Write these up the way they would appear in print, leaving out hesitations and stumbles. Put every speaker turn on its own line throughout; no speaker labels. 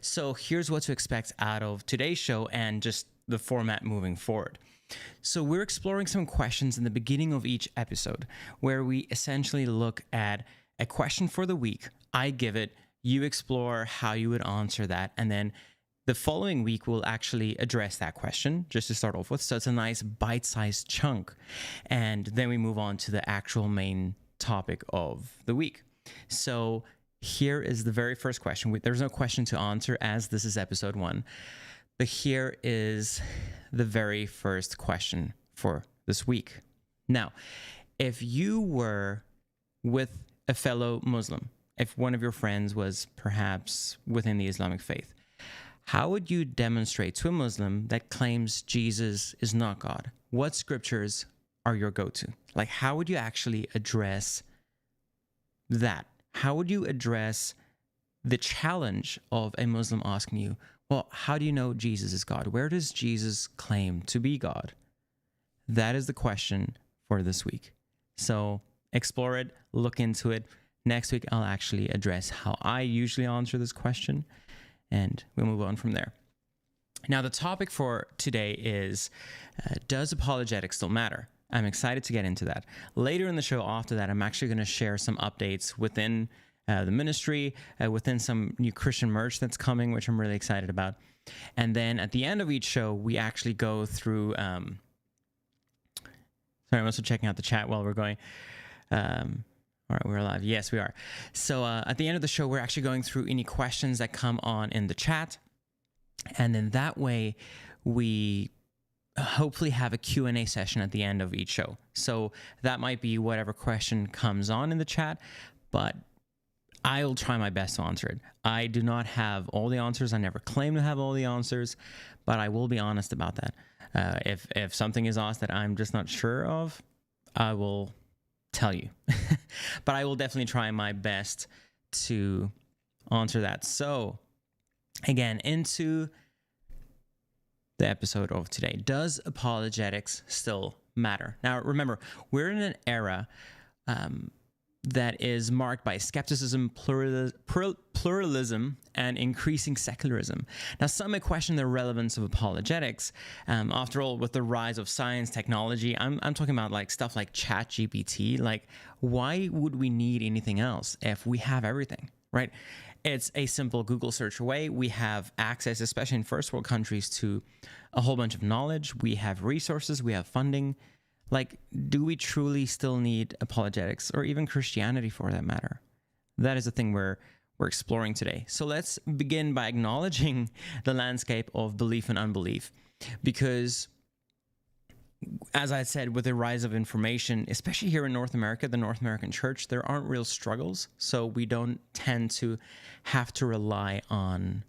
So here's what to expect out of today's show and just the format moving forward. So we're exploring some questions in the beginning of each episode where we essentially look at a question for the week. I give it, you explore how you would answer that, and then the following week we'll actually address that question just to start off with. So it's a nice bite-sized chunk. And then we move on to the actual main topic of the week. So here is the very first question. There's no question to answer as this is episode 1. But here is the very first question for this week. Now, if you were with a fellow Muslim, if one of your friends was perhaps within the Islamic faith, how would you demonstrate to a Muslim that claims Jesus is not God? What scriptures are your go-to? Like, how would you actually address that? How would you address the challenge of a Muslim asking you, well, how do you know Jesus is God? Where does Jesus claim to be God? That is the question for this week. So explore it, look into it. Next week, I'll actually address how I usually answer this question, and we'll move on from there. Now, the topic for today is, does apologetics still matter? I'm excited to get into that. Later in the show, after that, I'm actually going to share some updates within the ministry, within some new Christian merch that's coming, which I'm really excited about. And then at the end of each show, we actually go through... Sorry, I'm also checking out the chat while we're going. All right, we're live. Yes, we are. So at the end of the show, we're actually going through any questions that come on in the chat. And then that way, we hopefully have a Q&A session at the end of each show. So that might be whatever question comes on in the chat, but I'll try my best to answer it. I do not have all the answers. I never claim to have all the answers, but I will be honest about that. If something is asked that I'm just not sure of, I will tell you. But I will definitely try my best to answer that. So again, into the episode of today. Does apologetics still matter? Now, remember, we're in an era that is marked by skepticism, pluralism, and increasing secularism. Now, some may question the relevance of apologetics. After all, with the rise of science, technology, I'm talking about like stuff like ChatGPT. Like, why would we need anything else if we have everything, right? It's a simple Google search away. We have access, especially in first world countries, to a whole bunch of knowledge. We have resources. We have funding. Like, do we truly still need apologetics, or even Christianity for that matter? That is the thing we're exploring today. So let's begin by acknowledging the landscape of belief and unbelief, because as I said, with the rise of information, especially here in North America, the North American church, there aren't real struggles. So we don't tend to have to rely on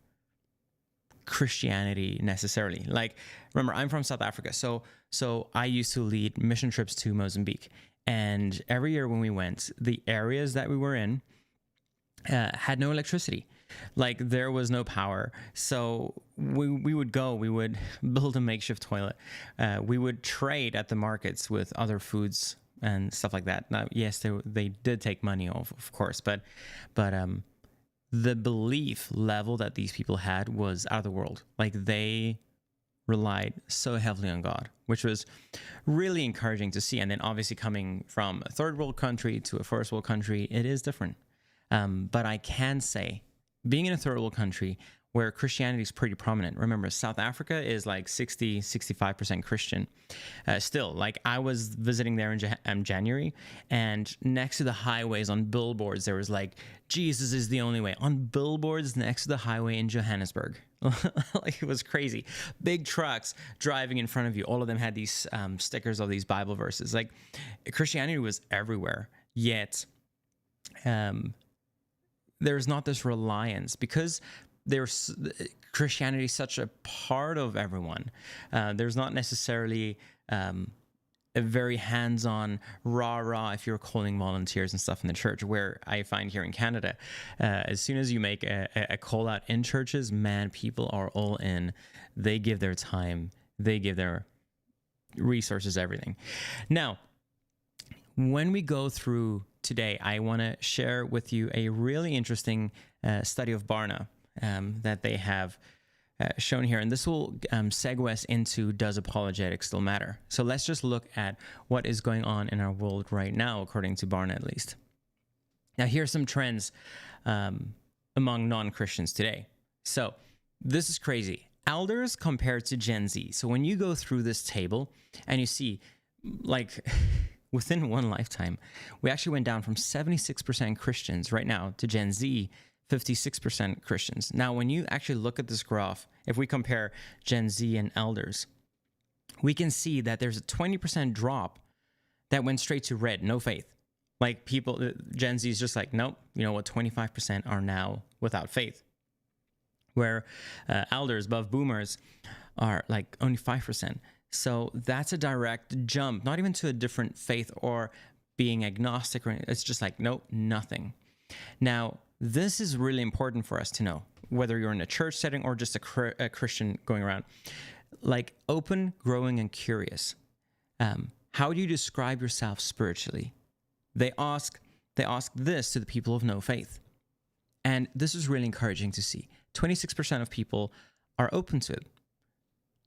Christianity necessarily. Like, remember, I'm from South Africa. So I used to lead mission trips to Mozambique. And every year when we went, the areas that we were in had no electricity. Like, there was no power. So we would build a makeshift toilet. We would trade at the markets with other foods and stuff like that. Now, yes, they did take money off, of course, but the belief level that these people had was out of the world. Like, they relied so heavily on God, which was really encouraging to see. And then obviously coming from a third world country to a first world country, it is different. But I can say, being in a third world country where Christianity is pretty prominent. Remember, South Africa is like 65% Christian. Still, like, I was visiting there in January, and next to the highways on billboards, there was like, Jesus is the only way. On billboards next to the highway in Johannesburg. Like, it was crazy. Big trucks driving in front of you. All of them had these stickers of these Bible verses. Like, Christianity was everywhere. Yet, there's not this reliance, because Christianity is such a part of everyone. There's not necessarily a very hands-on rah-rah, if you're calling volunteers and stuff in the church, where I find here in Canada, as soon as you make a call out in churches, man, people are all in. They give their time, they give their resources, everything. Now, when we go through today, I want to share with you a really interesting study of Barna. that they have shown here. And this will segue us into, does apologetics still matter? So let's just look at what is going on in our world right now, according to Barna at least. Now, here are some trends among non-Christians today. So this is crazy. Elders compared to Gen Z. So when you go through this table and you see, like, within one lifetime, we actually went down from 76% Christians right now to Gen Z, 56% Christians. Now, when you actually look at this graph, if we compare Gen Z and elders, we can see that there's a 20% drop that went straight to red, no faith. Like people, Gen Z is just like, nope, you know what, 25% are now without faith. Where elders, above boomers, are like only 5%. So that's a direct jump, not even to a different faith or being agnostic, or it's just like, nope, nothing. Now, this is really important for us to know, whether you're in a church setting or just a Christian going around. Like, open, growing, and curious. How do you describe yourself spiritually? They ask this to the people of no faith. And this is really encouraging to see. 26% of people are open to it.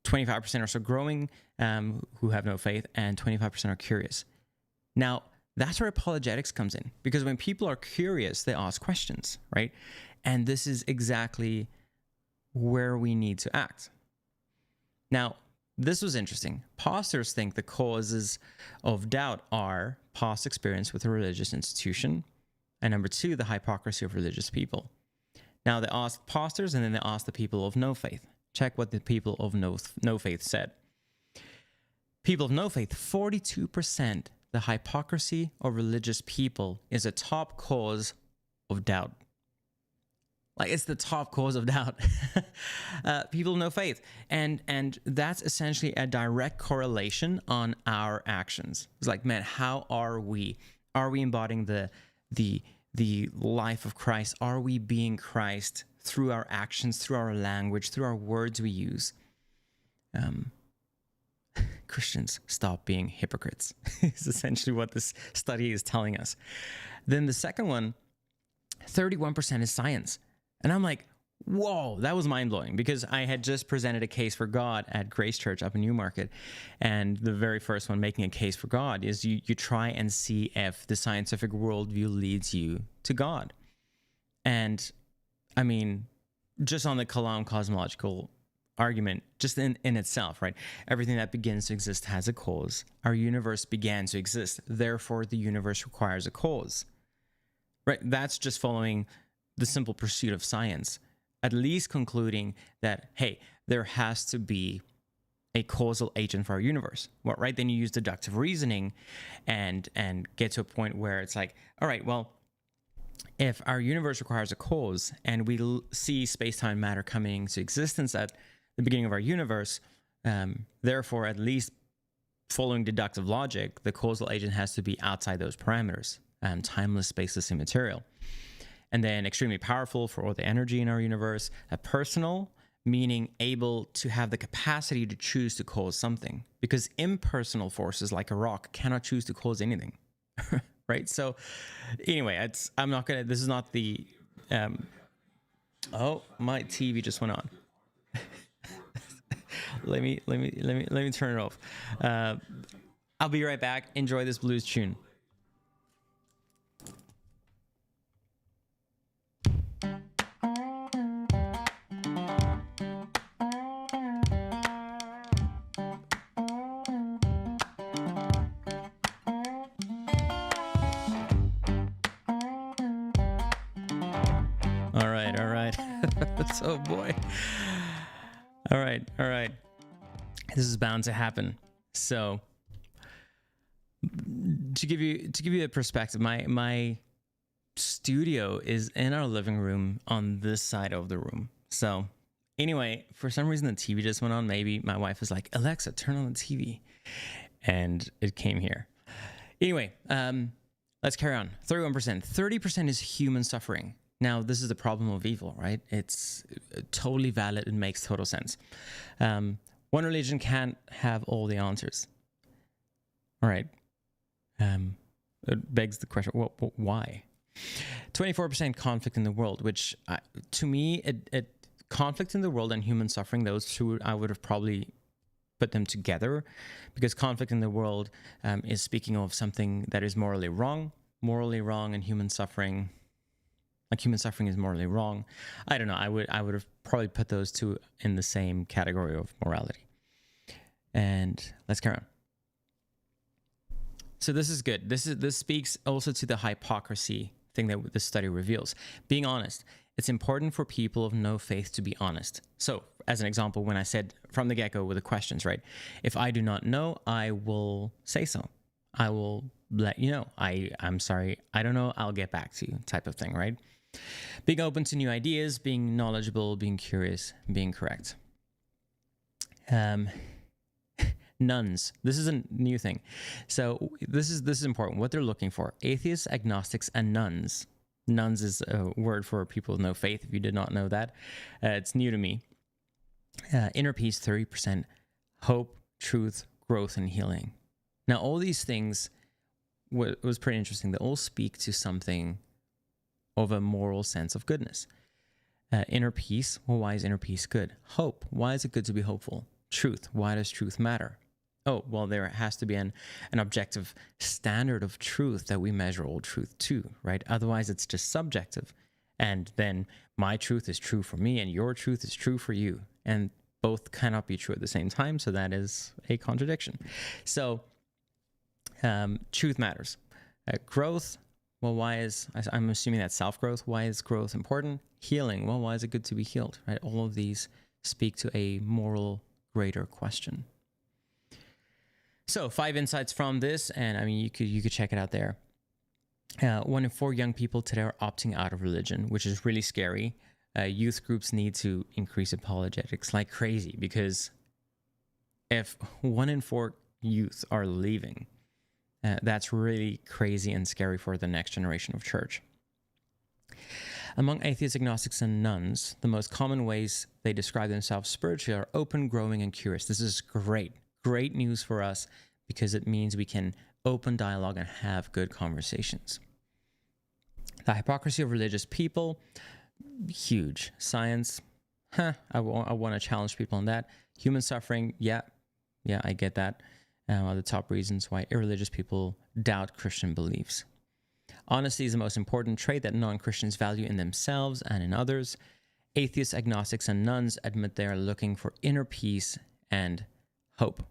25% are so growing, who have no faith, and 25% are curious. Now, that's where apologetics comes in, because when people are curious, they ask questions, right? And this is exactly where we need to act. Now, this was interesting. Pastors think the causes of doubt are past experience with a religious institution, and number two, the hypocrisy of religious people. Now, they asked pastors, and then they asked the people of no faith. Check what the people of no faith said. People of no faith, 42%, the hypocrisy of religious people is a top cause of doubt. Like, it's the top cause of doubt. People of no faith. And that's essentially a direct correlation on our actions. It's like, man, how are we? Are we embodying the life of Christ? Are we being Christ through our actions, through our language, through our words we use? Christians, stop being hypocrites. Is essentially what this study is telling us. Then the second one, 31% is science. And I'm like, whoa, that was mind-blowing, because I had just presented a case for God at Grace Church up in Newmarket. And the very first one, making a case for God, is you try and see if the scientific worldview leads you to God. And I mean, just on the Kalam cosmological argument, just in itself, right? Everything that begins to exist has a cause. Our universe began to exist. Therefore, the universe requires a cause, right? That's just following the simple pursuit of science, at least concluding that, hey, there has to be a causal agent for our universe. Well, right? Then you use deductive reasoning and get to a point where it's like, all right, well, if our universe requires a cause and we see space-time matter coming to existence at the beginning of our universe, therefore, at least following deductive logic, the causal agent has to be outside those parameters, timeless, spaceless, immaterial. And then extremely powerful for all the energy in our universe. A personal, meaning able to have the capacity to choose to cause something, because impersonal forces like a rock cannot choose to cause anything. Right? So anyway, I'm not gonna, this is not the, oh, my TV just went on. let me turn it off. I'll be right back. Enjoy this blues tune. Oh boy. All right. This is bound to happen. So to give you a perspective, my studio is in our living room on this side of the room. So anyway, for some reason the TV just went on. Maybe my wife was like, Alexa, turn on the TV. And it came here. Anyway, let's carry on. 31%. 30% is human suffering. Now, this is the problem of evil, right? It's totally valid. It makes total sense. One religion can't have all the answers. All right. It begs the question, well, why? 24% conflict in the world, which to me, conflict in the world and human suffering, those two, I would have probably put them together, because conflict in the world is speaking of something that is morally wrong, and human suffering, like human suffering is morally wrong. I don't know. I would have probably put those two in the same category of morality. And let's carry on. So this is good. This speaks also to the hypocrisy thing that this study reveals. Being honest. It's important for people of no faith to be honest. So, as an example, when I said from the get-go with the questions, right? If I do not know, I will say so. I will let you know. I'm sorry, I don't know, I'll get back to you, type of thing, right? Being open to new ideas, being knowledgeable, being curious, being correct. Nuns. This is a new thing. So this is important. What they're looking for: atheists, agnostics, and nuns. Nuns is a word for people with no faith, if you did not know that. It's new to me. Inner peace, 30%. Hope, truth, growth, and healing. Now, all these things was pretty interesting. They all speak to something of a moral sense of goodness. Inner peace. Well, why is inner peace good? Hope. Why is it good to be hopeful? Truth. Why does truth matter? Oh, well, there has to be an objective standard of truth that we measure all truth to, right? Otherwise, it's just subjective. And then my truth is true for me and your truth is true for you. And both cannot be true at the same time. So that is a contradiction. So truth matters. Growth. Well, I'm assuming that's self-growth. Why is growth important? Healing. Well, why is it good to be healed, right? All of these speak to a moral greater question. So 5 insights from this, and I mean, you could check it out there. 1 in 4 young people today are opting out of religion, which is really scary. Youth groups need to increase apologetics like crazy, because if 1 in 4 youth are leaving, that's really crazy and scary for the next generation of church. Among atheists, agnostics, and nuns, the most common ways they describe themselves spiritually are open, growing, and curious. This is great. Great news for us, because it means we can open dialogue and have good conversations. The hypocrisy of religious people, huge. Science, I want to challenge people on that. Human suffering, yeah, I get that. Are the top reasons why irreligious people doubt Christian beliefs. Honesty is the most important trait that non-Christians value in themselves and in others. Atheists, agnostics, and nuns admit they are looking for inner peace and hope.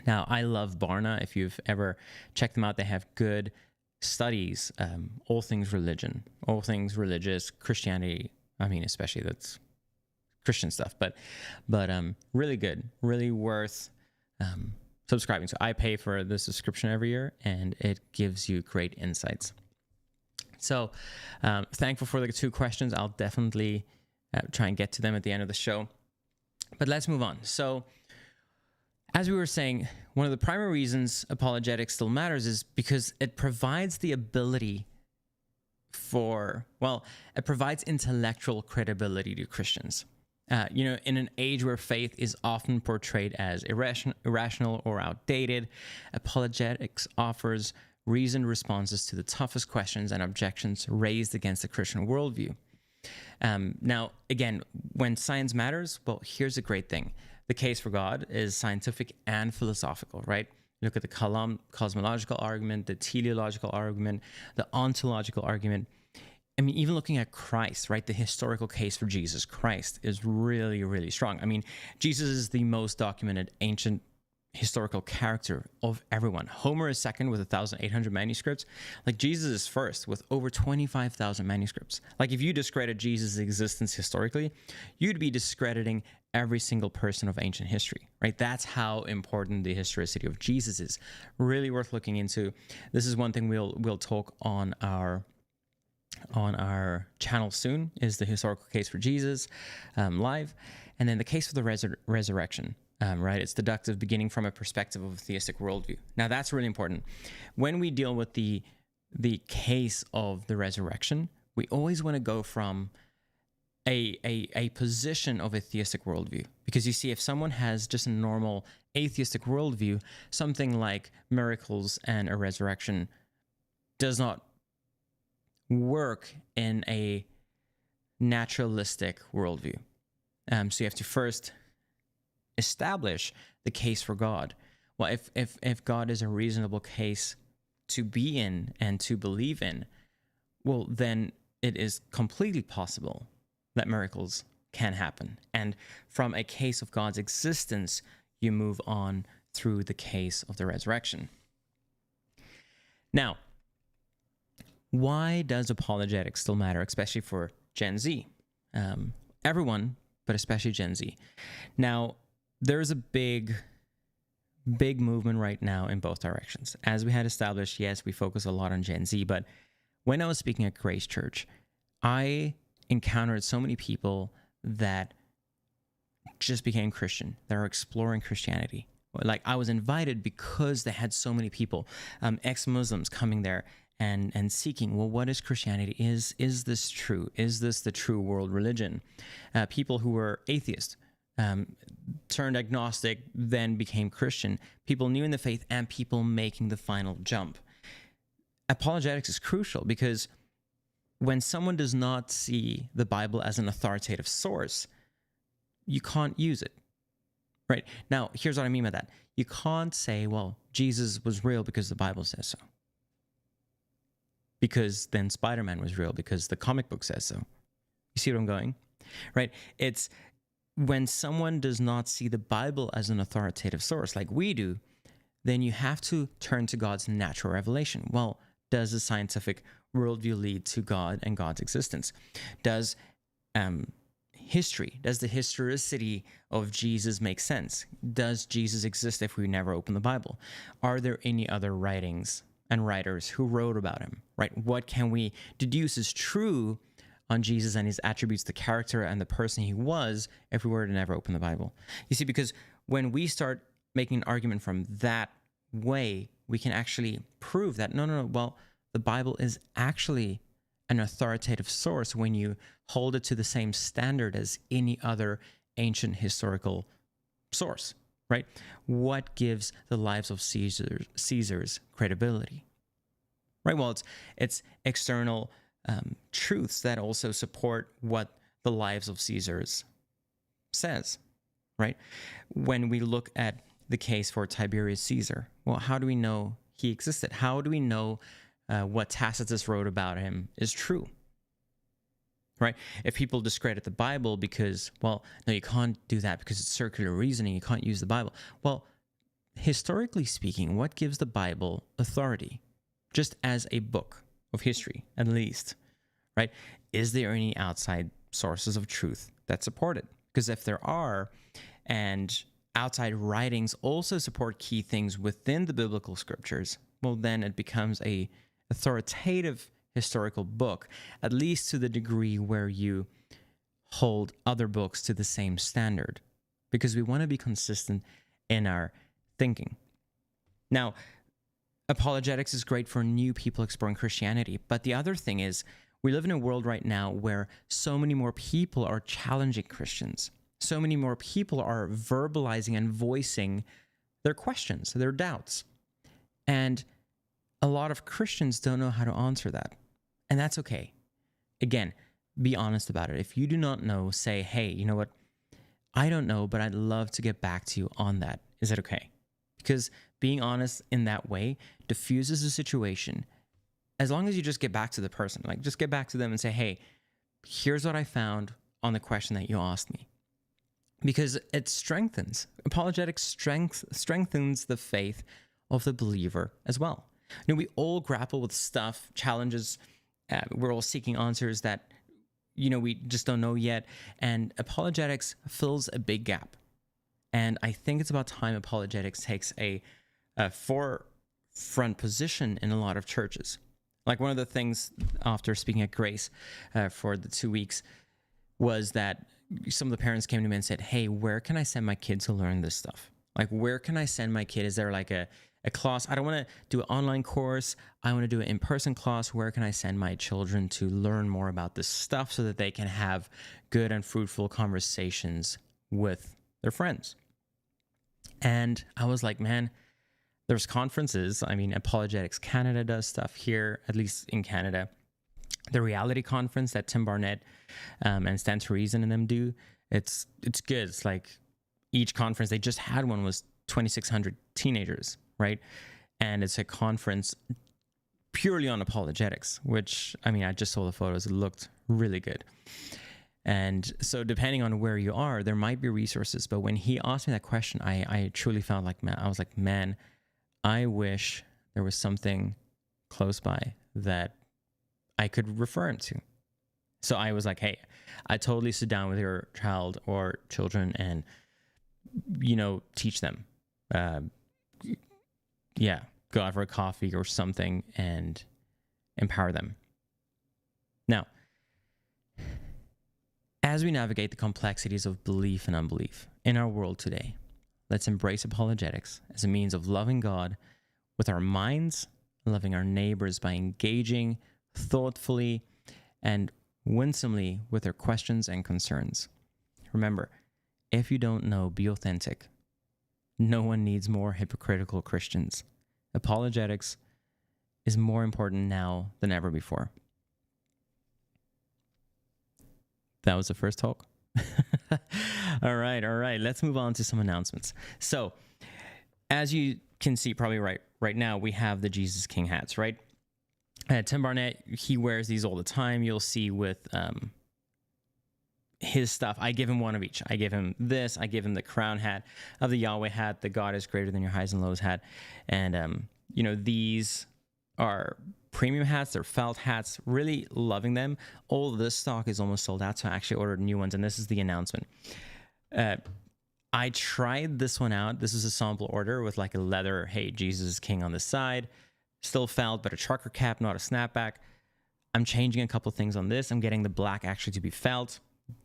Now, I love Barna. If you've ever checked them out, they have good studies, all things religion, all things religious, Christianity. I mean, especially that's Christian stuff, but really good, really worth subscribing. So I pay for the subscription every year, and it gives you great insights. So thankful for the 2 questions. I'll definitely try and get to them at the end of the show. But let's move on. So as we were saying, one of the primary reasons apologetics still matters is because it provides the ability it provides intellectual credibility to Christians. In an age where faith is often portrayed as irrational or outdated, apologetics offers reasoned responses to the toughest questions and objections raised against the Christian worldview. Now, again, when science matters, well, here's a great thing. The case for God is scientific and philosophical, right? Look at the cosmological argument, the teleological argument, the ontological argument. I mean, even looking at Christ, right? The historical case for Jesus Christ is really, really strong. I mean, Jesus is the most documented ancient historical character of everyone. Homer is second with 1,800 manuscripts. Like, Jesus is first with over 25,000 manuscripts. Like, if you discredit Jesus' existence historically, you'd be discrediting every single person of ancient history, right? That's how important the historicity of Jesus is. Really worth looking into. This is one thing we'll talk on our channel soon, is the historical case for Jesus live, and then the case for the resurrection. Right? It's deductive, beginning from a perspective of a theistic worldview. Now, that's really important. When we deal with the case of the resurrection, we always want to go from a position of a theistic worldview. Because you see, if someone has just a normal atheistic worldview, something like miracles and a resurrection does not work in a naturalistic worldview. So you have to first establish the case for God. Well, if God is a reasonable case to be in and to believe in, well, then it is completely possible that miracles can happen. And from a case of God's existence, you move on through the case of the resurrection. Now, why does apologetics still matter, especially for Gen Z? Everyone, but especially Gen Z. Now, there's a big movement right now in both directions. As we had established, yes, we focus a lot on Gen Z, but when I was speaking at Grace Church, I encountered so many people that just became Christian, that are exploring Christianity. Like, I was invited because they had so many people, ex-Muslims coming there and seeking, well, what is Christianity? Is this true? Is this the true world religion? People who were atheists, turned agnostic, then became Christian. People new in the faith, and people making the final jump. Apologetics is crucial because when someone does not see the Bible as an authoritative source, you can't use it. Right? Now, here's what I mean by that. You can't say, well, Jesus was real because the Bible says so. Because then Spider-Man was real because the comic book says so. You see where I'm going? Right? It's when someone does not see the Bible as an authoritative source like we do, then you have to turn to God's natural revelation. Well, does the scientific worldview lead to God and God's existence? Does the historicity of Jesus make sense? Does Jesus exist if we never open the Bible? Are there any other writings and writers who wrote about him, right? What can we deduce is true on Jesus and his attributes, the character and the person he was, if we were to never open the Bible? You see, because when we start making an argument from that way, we can actually prove that, no, well, the Bible is actually an authoritative source when you hold it to the same standard as any other ancient historical source, right? What gives the lives of Caesars credibility, right? Well, it's external truths that also support what the lives of Caesars says, right? When we look at the case for Tiberius Caesar, well, how do we know he existed? How do we know what Tacitus wrote about him is true, right? If people discredit the Bible because, well, no, you can't do that because it's circular reasoning, you can't use the Bible. Well, historically speaking, what gives the Bible authority? Just as a book of history, at least, right? Is there any outside sources of truth that support it? Because if there are, and outside writings also support key things within the biblical scriptures, well, then it becomes a authoritative historical book, at least to the degree where you hold other books to the same standard, because we want to be consistent in our thinking. Now, apologetics is great for new people exploring Christianity, but the other thing is we live in a world right now where so many more people are challenging Christians. So many more people are verbalizing and voicing their questions, their doubts. And a lot of Christians don't know how to answer that. And that's okay. Again, be honest about it. If you do not know, say, hey, you know what? I don't know, but I'd love to get back to you on that. Is that okay? Because being honest in that way diffuses the situation. As long as you just get back to the person, like just get back to them and say, hey, here's what I found on the question that you asked me. Because it strengthens, apologetics strengthens the faith of the believer as well. You know, we all grapple with stuff, challenges. We're all seeking answers that, you know, we just don't know yet. And apologetics fills a big gap. And I think it's about time apologetics takes a forefront position in a lot of churches. Like one of the things after speaking at Grace for the 2 weeks was that some of the parents came to me and said, hey, where can I send my kid to learn this stuff? Like, where can I send my kid? Is there like a class? I don't want to do an online course. I want to do an in-person class. Where can I send my children to learn more about this stuff so that they can have good and fruitful conversations with their friends? And I was like, man, there's conferences. I mean, Apologetics Canada does stuff here, at least in Canada. The reality conference that Tim Barnett and Stan Teresen and them do, it's good. It's like each conference, they just had one, was 2,600 teenagers, right? And it's a conference purely on apologetics, which, I mean, I just saw the photos. It looked really good. And so depending on where you are, there might be resources. But when he asked me that question, I truly felt like, man, I wish there was something close by that I could refer him to. So I was like, hey, I totally sit down with your child or children and, teach them. Go out for a coffee or something and empower them. Now, as we navigate the complexities of belief and unbelief in our world today, let's embrace apologetics as a means of loving God with our minds, loving our neighbors by engaging thoughtfully and winsomely with their questions and concerns. Remember, if you don't know, be authentic. No one needs more hypocritical Christians. Apologetics is more important now than ever before. That was the first talk. All right. Let's move on to some announcements. So, as you can see probably right now, we have the Jesus King hats, right? Tim Barnett, he wears these all the time. You'll see with his stuff. I give him one of each. I give him this. I give him the crown hat of the Yahweh hat, the God is greater than your highs and lows hat. And, these are premium hats. They're felt hats. Really loving them. All of this stock is almost sold out, so I actually ordered new ones, and this is the announcement. I tried this one out. This is a sample order with like a leather, hey, Jesus is King on the side. Still felt, but a trucker cap, not a snapback. I'm changing a couple things on this. I'm getting the black actually to be felt.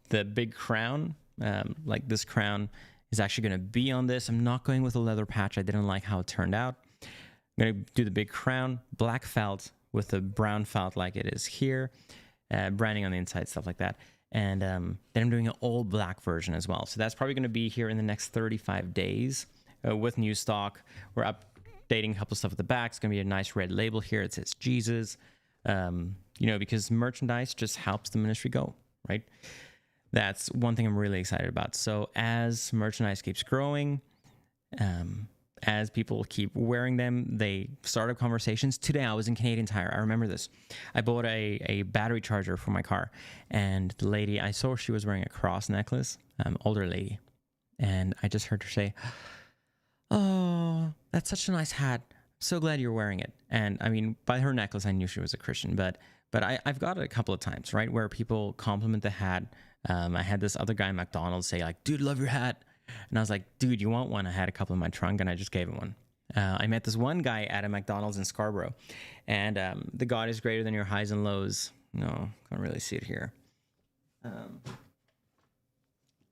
The big crown, like this crown, is actually going to be on this. I'm not going with a leather patch. I didn't like how it turned out. I'm going to do the big crown, black felt with the brown felt like it is here, branding on the inside, stuff like that. And then I'm doing an all black version as well. So that's probably going to be here in the next 35 days with new stock. We're updating a couple stuff at the back. It's going to be a nice red label here. It says Jesus, because merchandise just helps the ministry go, right? That's one thing I'm really excited about. So as merchandise keeps growing, as people keep wearing them, they start up conversations. Today, I was in Canadian Tire. I remember this. I bought a battery charger for my car, and the lady, I saw she was wearing a cross necklace, older lady, and I just heard her say, "Oh, that's such a nice hat. So glad you're wearing it." And I mean, by her necklace, I knew she was a Christian, but I've got it a couple of times, right, where people compliment the hat. I had this other guy at McDonald's say like, "Dude, love your hat." And I was like, "Dude, you want one?" I had a couple in my trunk, and I just gave him one. I met this one guy at a McDonald's in Scarborough, and the God is greater than your highs and lows. No, can't really see it here.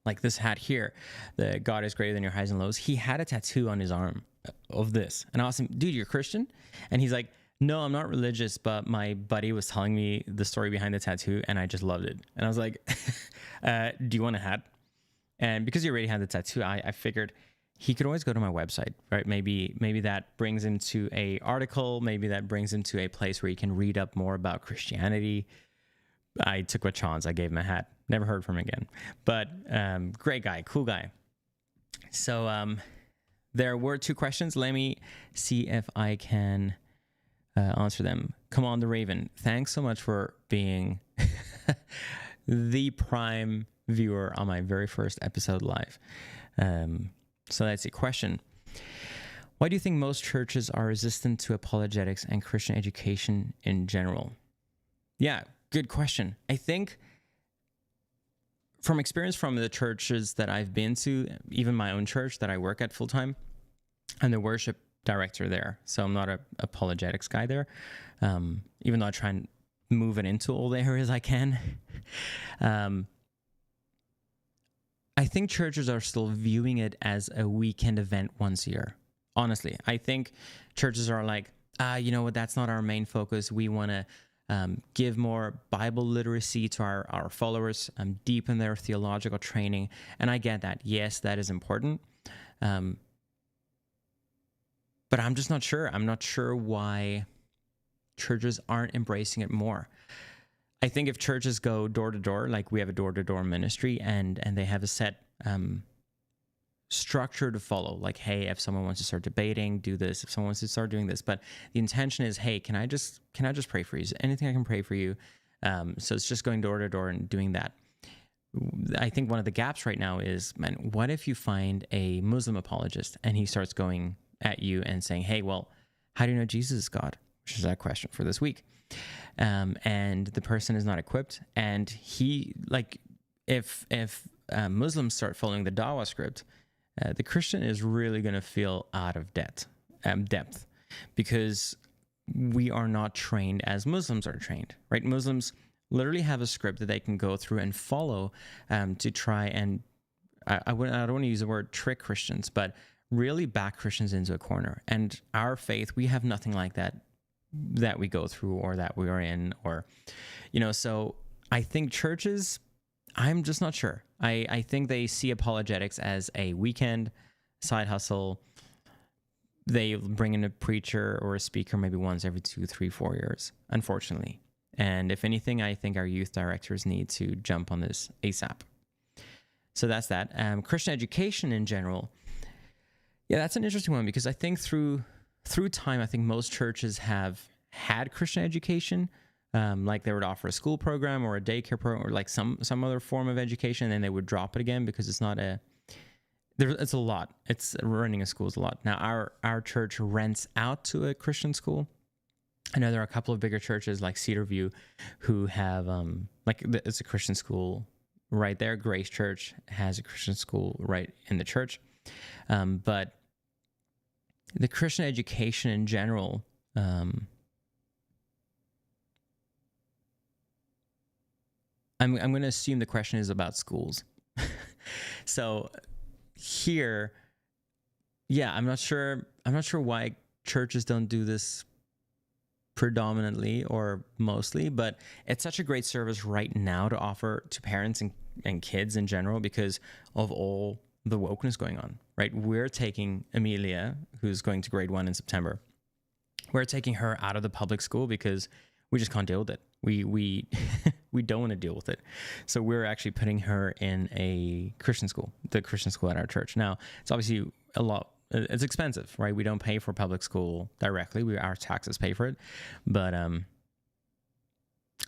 Like this hat here, the God is greater than your highs and lows. He had a tattoo on his arm of this. And I asked him, "Dude, you're Christian?" And he's like, "No, I'm not religious, but my buddy was telling me the story behind the tattoo, and I just loved it." And I was like, "Do you want a hat?" And because he already had the tattoo, I figured he could always go to my website, right? Maybe that brings him to a article. Maybe that brings him to a place where he can read up more about Christianity. I took a chance. I gave him a hat. Never heard from him again. But great guy, cool guy. So there were 2 questions. Let me see if I can answer them. Come on, the Raven. Thanks so much for being the prime viewer on my very first episode live. So that's a question. Why do you think most churches are resistant to apologetics and Christian education in general? Yeah, good question. I think from experience from the churches that I've been to, even my own church that I work at full time, I'm the worship director there. So I'm not an apologetics guy there, even though I try and move it into all the areas I can. I think churches are still viewing it as a weekend event once a year. Honestly, I think churches are like, you know what, that's not our main focus. We want to give more Bible literacy to our followers, deepen their theological training. And I get that. Yes, that is important. But I'm just not sure. I'm not sure why churches aren't embracing it more. I think if churches go door to door, like we have a door to door ministry, and they have a set structure to follow, like, hey, if someone wants to start debating, do this. If someone wants to start doing this, but the intention is, hey, can I just pray for you? Is there anything I can pray for you? So it's just going door to door and doing that. I think one of the gaps right now is, man, what if you find a Muslim apologist and he starts going at you and saying, hey, well, how do you know Jesus is God? Which is our question for this week. And the person is not equipped. And he, like, if Muslims start following the Dawah script, the Christian is really going to feel out of depth, because we are not trained as Muslims are trained, right? Muslims literally have a script that they can go through and follow to try and, I don't want to use the word trick Christians, but really back Christians into a corner. And our faith, we have nothing like that we go through or that we are in, or, so I think churches, I'm just not sure. I think they see apologetics as a weekend side hustle. They bring in a preacher or a speaker maybe once every 2, 3, 4 years, unfortunately. And if anything, I think our youth directors need to jump on this ASAP. So that's that. Christian education in general. Yeah, that's an interesting one, because I think through time, I think most churches have had Christian education. Like they would offer a school program or a daycare program or like some other form of education, and then they would drop it again because it's not it's a lot. It's running a school is a lot. Now our church rents out to a Christian school. I know there are a couple of bigger churches like Cedar View who have it's a Christian school right there. Grace Church has a Christian school right in the church. But the Christian education in general, I'm going to assume the question is about schools. So here, yeah, I'm not sure why churches don't do this predominantly or mostly, but it's such a great service right now to offer to parents and kids in general because of all the wokeness going on, right? We're taking Amelia, who's going to grade 1 in September, we're taking her out of the public school because we just can't deal with it. We we don't want to deal with it. So we're actually putting her in a Christian school, the Christian school at our church. Now, it's obviously it's expensive, right? We don't pay for public school directly. Our taxes pay for it. But,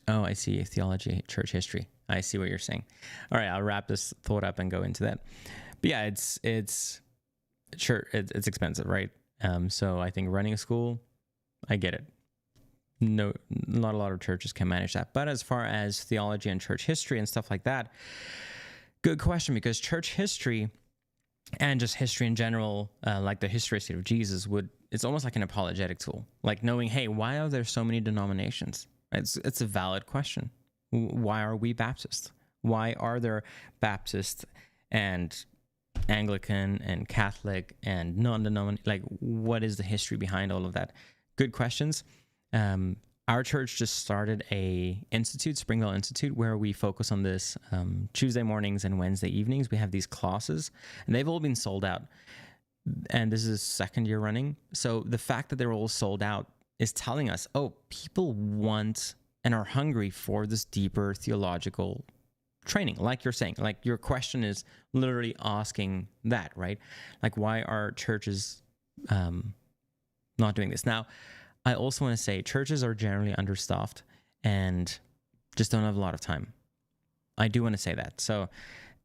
I see theology, church history. I see what you're saying. All right, I'll wrap this thought up and go into that. But yeah, it's expensive, right? So I think running a school, I get it. No, not a lot of churches can manage that. But as far as theology and church history and stuff like that, good question, because church history and just history in general, like the historicity of Jesus, it's almost like an apologetic tool. Like knowing, hey, why are there so many denominations? It's a valid question. Why are we Baptist? Why are there Baptist and Anglican and Catholic and non-denominational? Like, what is the history behind all of that? Good questions. Our church just started a institute, Springville Institute, where we focus on this Tuesday mornings and Wednesday evenings. We have these classes, and they've all been sold out. And this is second year running. So the fact that they're all sold out is telling us, people want and are hungry for this deeper theological training. Like you're saying, like your question is literally asking that, right? Like, why are churches not doing this? Now, I also want to say churches are generally understaffed and just don't have a lot of time. I do want to say that. So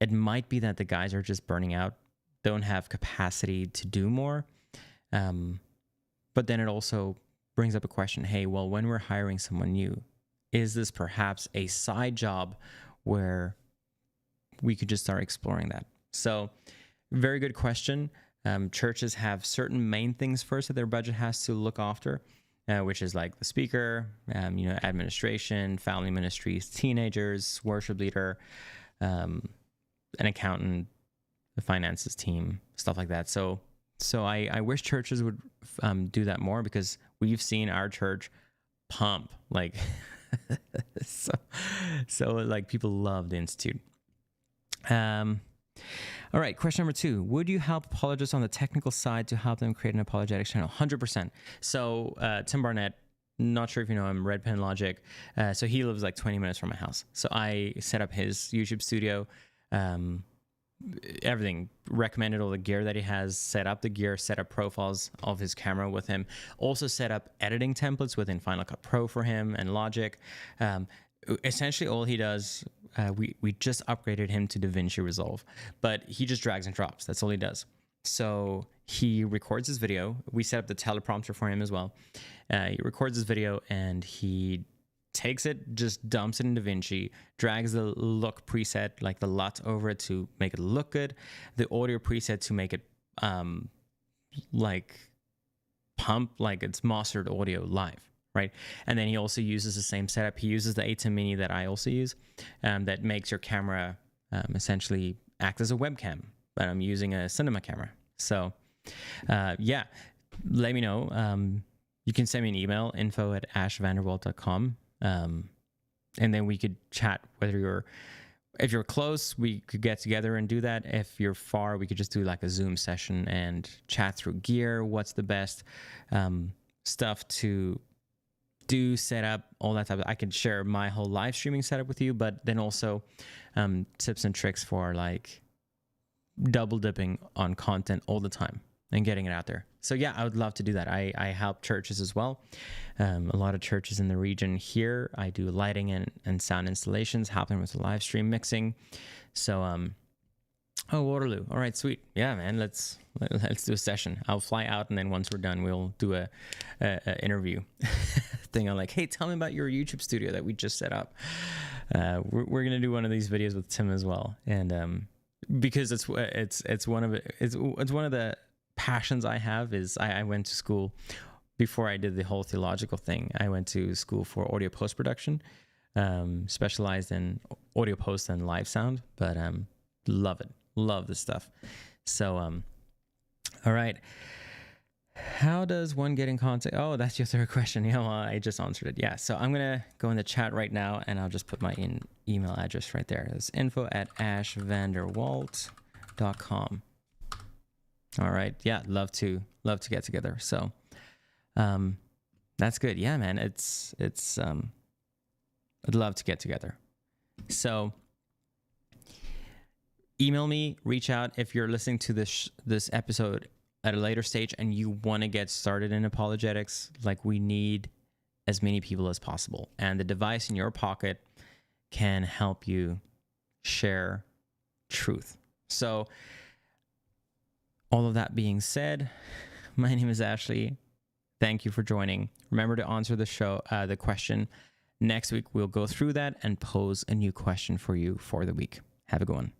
it might be that the guys are just burning out, don't have capacity to do more. But then it also brings up a question, hey, well, when we're hiring someone new, is this perhaps a side job where we could just start exploring that? So very good question. Churches have certain main things first that their budget has to look after. Which is like the speaker, administration, family ministries, teenagers, worship leader, an accountant, the finances team, stuff like that. So I wish churches would do that more, because we've seen our church pump like so like people love the institute. All right, question number 2. Would you help apologists on the technical side to help them create an apologetics channel? 100%. So Tim Barnett Not sure if you know him, Red Pen Logic. So he lives like 20 minutes from my house. So I set up his YouTube studio, everything, recommended all the gear that he has, set up the gear, set up profiles of his camera with him, also set up editing templates within Final Cut Pro for him and Logic. Essentially all he does, we just upgraded him to DaVinci Resolve, but he just drags and drops. That's all he does. So he records his video. We set up the teleprompter for him as well. He records his video and he takes it, just dumps it in DaVinci, drags the look preset, like the LUT over it to make it look good, the audio preset to make it like pump like it's mastered audio live, right? And then he also uses the same setup. He uses the ATEM Mini that I also use, that makes your camera essentially act as a webcam, but I'm using a cinema camera. So yeah, let me know. You can send me an email, info@ashvanderwalt.com. And then we could chat, if you're close, we could get together and do that. If you're far, we could just do like a Zoom session and chat through gear. What's the best stuff to do, set up, all that type of, I can share my whole live streaming setup with you, but then also tips and tricks for like double dipping on content all the time and getting it out there. So yeah, I would love to do that. I help churches as well. A lot of churches in the region here. I do lighting and sound installations, help them with the live stream mixing. So, oh, Waterloo. All right, sweet. Yeah, man, let's do a session. I'll fly out, and then once we're done, we'll do a interview thing. I'm like, hey, tell me about your YouTube studio that we just set up. We're gonna do one of these videos with Tim as well, and because it's one of the passions I have. Is I went to school before I did the whole theological thing. I went to school for audio post-production, specialized in audio post and live sound, but love this stuff. So all right, how does one get in contact? Oh, that's your third question. Yeah, well, I just answered it. Yeah, so I'm gonna go in the chat right now, and I'll just put my email address right there. It's info@ashvanderwalt.com. All right. Yeah. Love to get together. So, that's good. Yeah, man. It's I'd love to get together. So email me, reach out if you're listening to this episode at a later stage and you want to get started in apologetics. Like, we need as many people as possible, and the device in your pocket can help you share truth. So, all of that being said, my name is Ashley. Thank you for joining. Remember to answer the question. Next week, we'll go through that and pose a new question for you for the week. Have a good one.